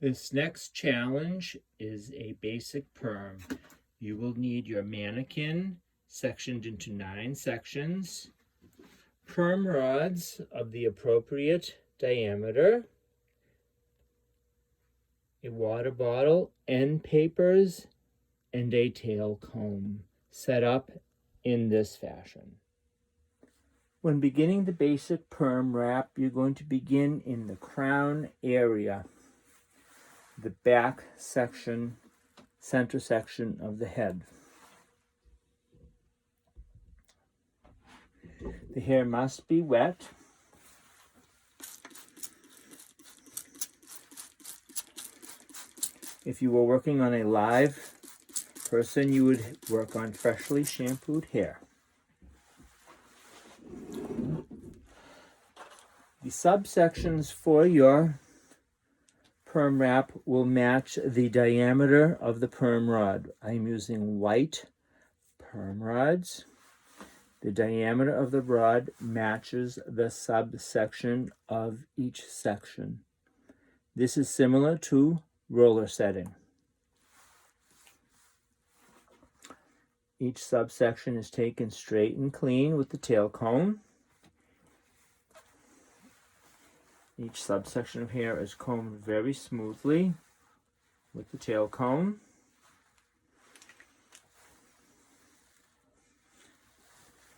This next challenge is a basic perm. You will need your mannequin sectioned into 9 sections, perm rods of the appropriate diameter, a water bottle, end papers, and a tail comb set up in this fashion. When beginning the basic perm wrap, you're going to begin in the crown area, the back section, center section of the head. The hair must be wet. If you were working on a live person, you would work on freshly shampooed hair. The subsections for your perm wrap will match the diameter of the perm rod. I'm using white perm rods. The diameter of the rod matches the subsection of each section. This is similar to roller setting. Each subsection is taken straight and clean with the tail comb. Each subsection of hair is combed very smoothly with the tail comb.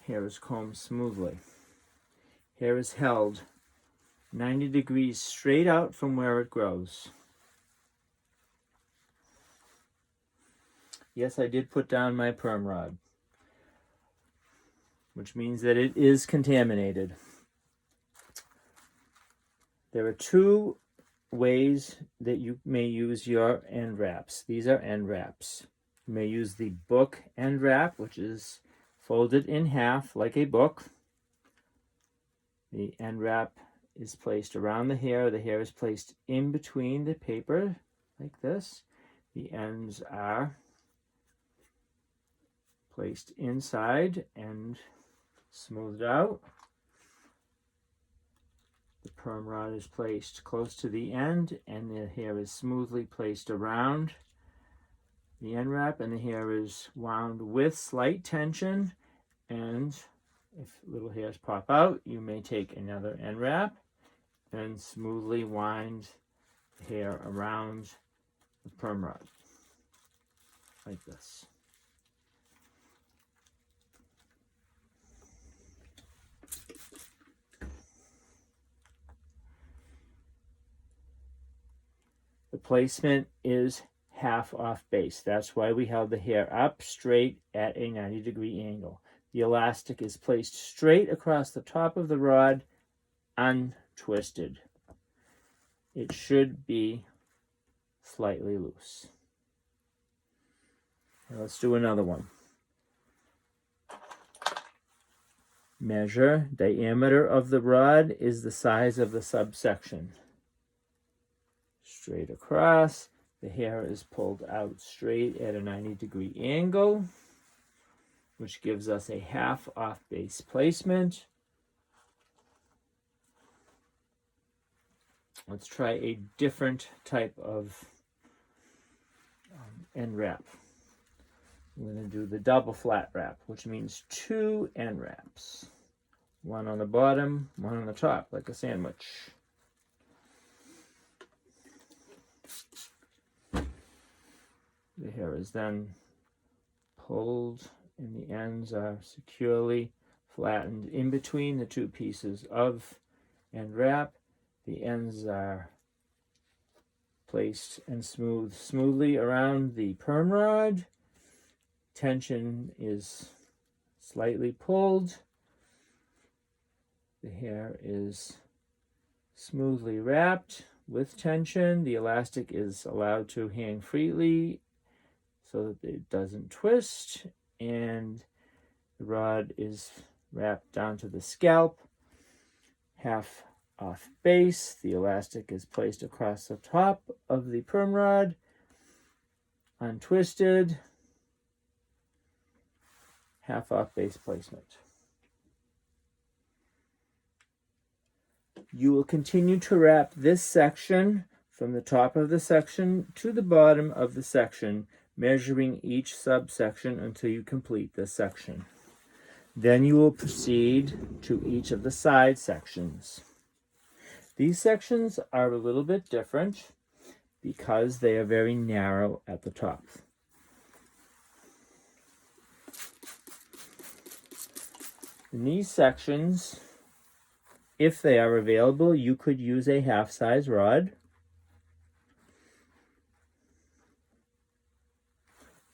Hair is combed smoothly. Hair is held 90 degrees straight out from where it grows. Yes, I did put down my perm rod, which means that it is contaminated. There are 2 ways that you may use your end wraps. These are end wraps. You may use the book end wrap, which is folded in half like a book. The end wrap is placed around the hair. The hair is placed in between the paper like this. The ends are placed inside and smoothed out. The perm rod is placed close to the end, and the hair is smoothly placed around the end wrap, and the hair is wound with slight tension. And if little hairs pop out, you may take another end wrap and smoothly wind the hair around the perm rod like this. The placement is half off base. That's why we held the hair up straight at a 90-degree angle. The elastic is placed straight across the top of the rod, untwisted. It should be slightly loose. Now let's do another one. Measure. Diameter of the rod is the size of the subsection. Straight across. The hair is pulled out straight at a 90-degree angle, which gives us a half off base placement. Let's try a different type of end wrap. I'm going to do the double flat wrap, which means 2 end wraps. One on the bottom, one on the top, like a sandwich. The hair is then pulled and the ends are securely flattened in between the 2 pieces of end wrap. The ends are placed and smoothed smoothly around the perm rod. Tension is slightly pulled. The hair is smoothly wrapped with tension. The elastic is allowed to hang freely so that it doesn't twist, and the rod is wrapped down to the scalp, half off base. The elastic is placed across the top of the perm rod, untwisted, half off base placement. You will continue to wrap this section from the top of the section to the bottom of the section, measuring each subsection until you complete this section. Then you will proceed to each of the side sections. These sections are a little bit different because they are very narrow at the top. In these sections, if they are available, you could use a half-size rod.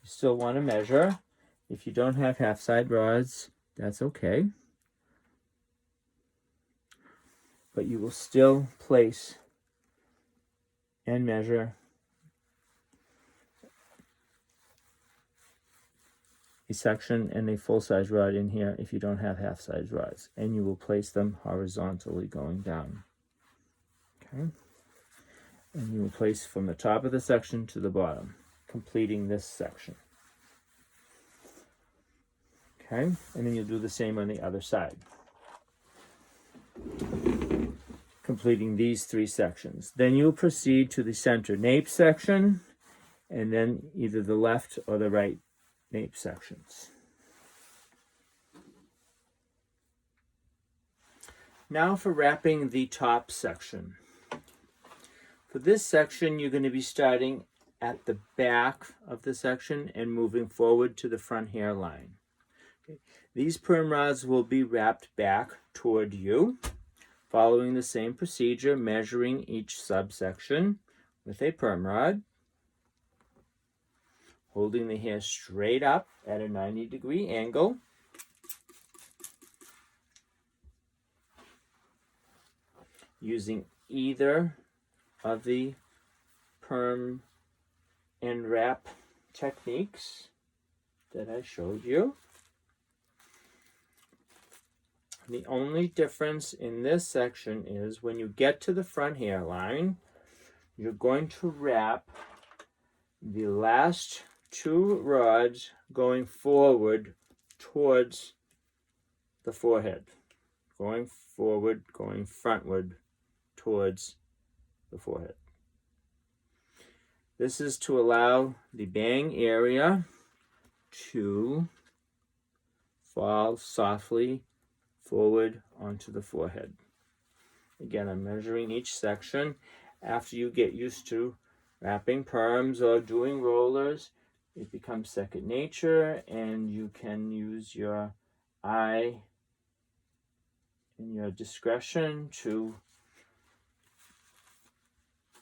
You still want to measure. If you don't have half-size rods, that's okay. But you will still place and measure a section and a full-size rod in here if you don't have half-size rods, and you will place them horizontally going down. Okay, and you will place from the top of the section to the bottom, completing this section. Okay, and then you'll do the same on the other side, completing these 3 sections. Then you'll proceed to the center nape section, and then either the left or the right nape sections. Now for wrapping the top section. For this section, you're going to be starting at the back of the section and moving forward to the front hairline. Okay. These perm rods will be wrapped back toward you, following the same procedure, measuring each subsection with a perm rod, holding the hair straight up at a 90-degree angle. Using either of the perm and wrap techniques that I showed you. The only difference in this section is when you get to the front hairline, you're going to wrap the last 2 rods going forward towards the forehead. Going forward, going frontward towards the forehead. This is to allow the bang area to fall softly forward onto the forehead. Again, I'm measuring each section. After you get used to wrapping perms or doing rollers, it becomes second nature, and you can use your eye and your discretion to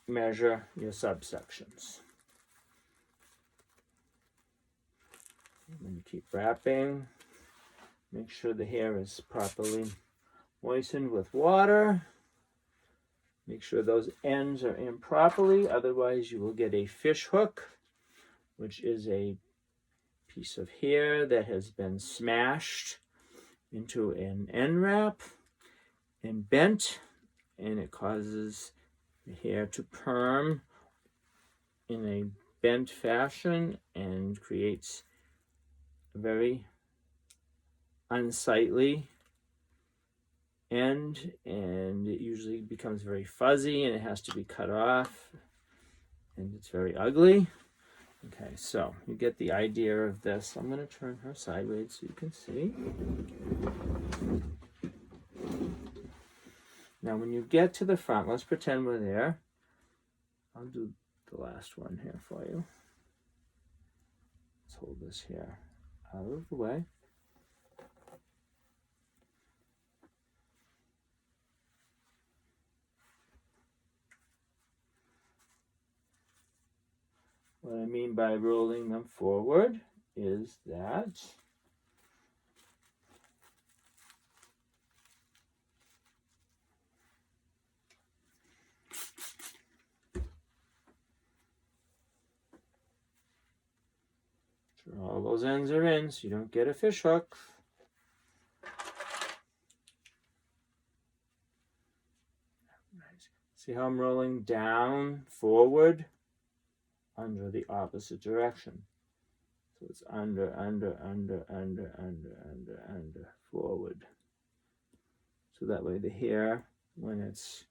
measure your subsections. I'm going to keep wrapping. Make sure the hair is properly moistened with water. Make sure those ends are in properly, otherwise you will get a fish hook, which is a piece of hair that has been smashed into an end wrap and bent, and it causes the hair to perm in a bent fashion and creates a very unsightly end, and it usually becomes very fuzzy and it has to be cut off, and it's very ugly. Okay, so you get the idea of this. I'm going to turn her sideways so you can see. Now when you get to the front, let's pretend we're there. I'll do the last one here for you. Let's hold this hair out of the way. What I mean by rolling them forward is that all those ends are in so you don't get a fish hook. See how I'm rolling down, forward, under the opposite direction. So it's under, forward. So that way the hair, when it's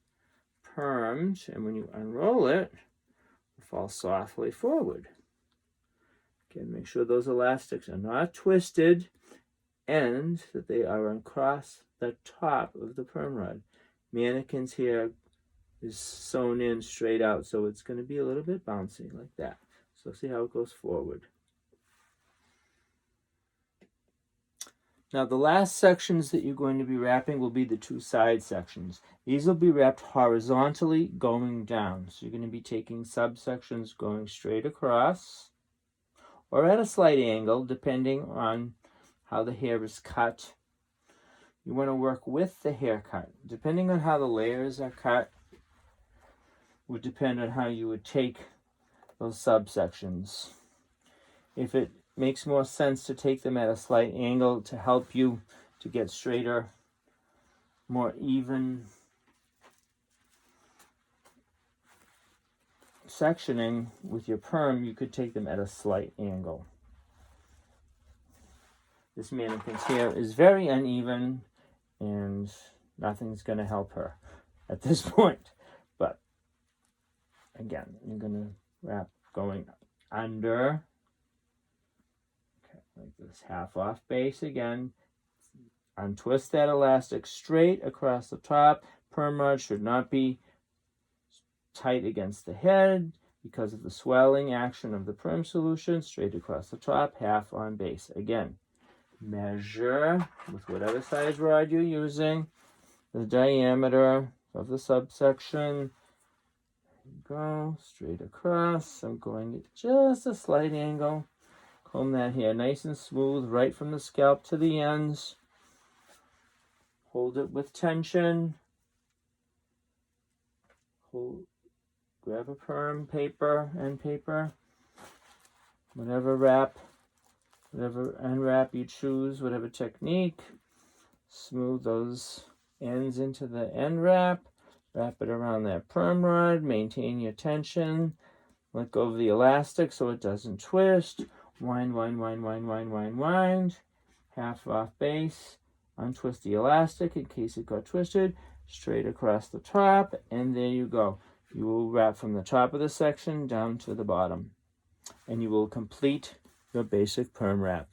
permed, and when you unroll it, it falls softly forward. Again, make sure those elastics are not twisted and that they are across the top of the perm rod. Mannequin's hair is sewn in straight out, so it's going to be a little bit bouncy like that. So see how it goes forward. Now the last sections that you're going to be wrapping will be the two side sections. These will be wrapped horizontally going down. So you're going to be taking subsections going straight across or at a slight angle depending on how the hair is cut. You want to work with the haircut. Depending on how the layers are cut would depend on how you would take those subsections. If it makes more sense to take them at a slight angle to help you to get straighter, more even sectioning with your perm, you could take them at a slight angle. This mannequin's hair is very uneven and nothing's going to help her at this point. But again, you're going to wrap going under. Like this half off base again. Untwist that elastic straight across the top. Perm rod should not be tight against the head because of the swelling action of the perm solution. Straight across the top, half on base. Again, measure with whatever size rod you're using the diameter of the subsection. There you go, straight across. I'm going at just a slight angle. Comb that hair nice and smooth right from the scalp to the ends. Hold it with tension. Grab a perm paper, end paper, whatever unwrap you choose, whatever technique. Smooth those ends into the end wrap. Wrap it around that perm rod. Maintain your tension. Let go of the elastic so it doesn't twist. Wind, wind, wind, wind, wind, wind, wind. Half off base. Untwist the elastic in case it got twisted. Straight across the top. And there you go. You will wrap from the top of the section down to the bottom. And you will complete your basic perm wrap.